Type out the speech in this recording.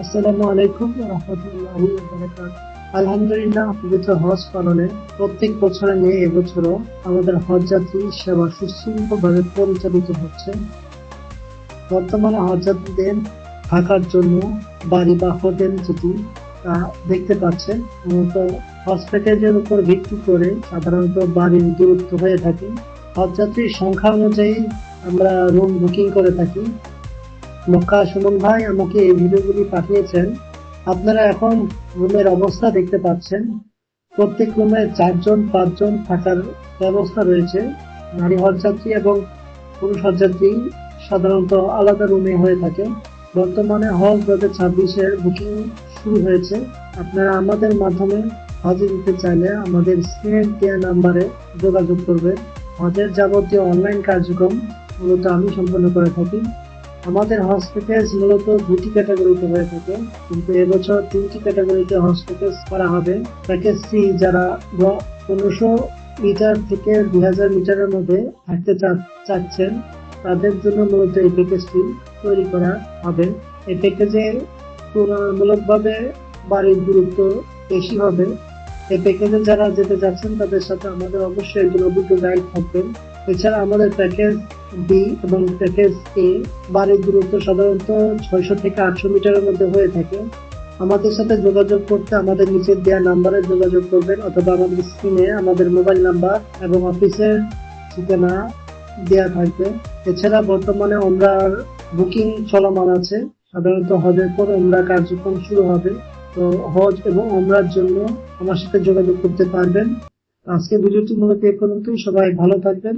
আসসালামু আলাইকুম ওয়া রাহমাতুল্লাহি ওয়া বারাকাতুহু। আলহামদুলিল্লাহ, পবিত্র হজ পালনে প্রত্যেক বছরে নিয়ে এবছরও আমাদের হজ যাত্রী সেবা সুশৃঙ্খলভাবে পরিচালিত হচ্ছে। বর্তমানে হজ যাত্রীদের থাকার জন্য বাড়ি বা হোটেল যেটি তা দেখতে পাচ্ছেন, মূলত হজ প্যাকেজের উপর ভিত্তি করে সাধারণত বাড়ির দূরত্ব হয়ে থাকে। হজ যাত্রীর সংখ্যা অনুযায়ী আমরা রুম বুকিং করে থাকি। মক্কা সুমন ভাই আমাকে এই ভিডিওগুলি পাঠিয়েছেন। আপনারা এখন রুমের অবস্থা দেখতে পাচ্ছেন। প্রত্যেক রুমে 4 জন 5 জন থাকার ব্যবস্থা রয়েছে। নারী হজযাত্রী এবং পুরুষ হজযাত্রী সাধারণত আলাদা রুমে হয়ে থাকে। বর্তমানে হজ 2026-এর বুকিং শুরু হয়েছে। আপনারা আমাদের মাধ্যমে হজে দিতে চাইলে আমাদের স্ক্রিনে দেওয়া নাম্বারে যোগাযোগ করবেন। হজের যাবতীয় অনলাইন কার্যক্রম মূলত আমি সম্পন্ন করে থাকি। আমাদের হজ প্যাকেজ মূলত 2টি ক্যাটাগরিতে হয়ে থাকে, কিন্তু এবছর 3টি ক্যাটাগরিতে হজ প্যাকেজ করা হবে। প্যাকেজ সি, যারা 1500 মিটার থেকে 2000 মিটারের মধ্যে থাকতে চাচ্ছেন, তাদের জন্য মূলত এই প্যাকেজটি তৈরি করা হবে। এই প্যাকেজে তুলনামূলকভাবে বাড়ির দূরত্ব বেশি হবে। এই প্যাকেজে যারা যেতে যাচ্ছেন তাদের সাথে আমাদের অবশ্যই একজন অভিজ্ঞ গাইড থাকবেন। এছাড়া আমাদের প্যাকেজ বি এবং প্যাকেজ এ বাড়ির দূরত্ব সাধারণত 600 থেকে 800 মিটারের মধ্যে হয়ে থাকে। আমাদের সাথে যোগাযোগ করতে আমাদের নিচে দেওয়া নাম্বারে যোগাযোগ করবেন, অথবা আমাদের স্ক্রিনে আমাদের মোবাইল নাম্বার এবং অফিসের ঠিকানা দেওয়া থাকবে। এছাড়া বর্তমানে ওমরার বুকিং চলমান আছে। সাধারণত হজের পর ওমরা কার্যক্রম শুরু হবে। তো হজ এবং ওমরার জন্য আমার সাথে যোগাযোগ করতে পারবেন। আজকে ভিডিওটি মূলত এ পর্যন্তই। সবাই ভালো থাকবেন।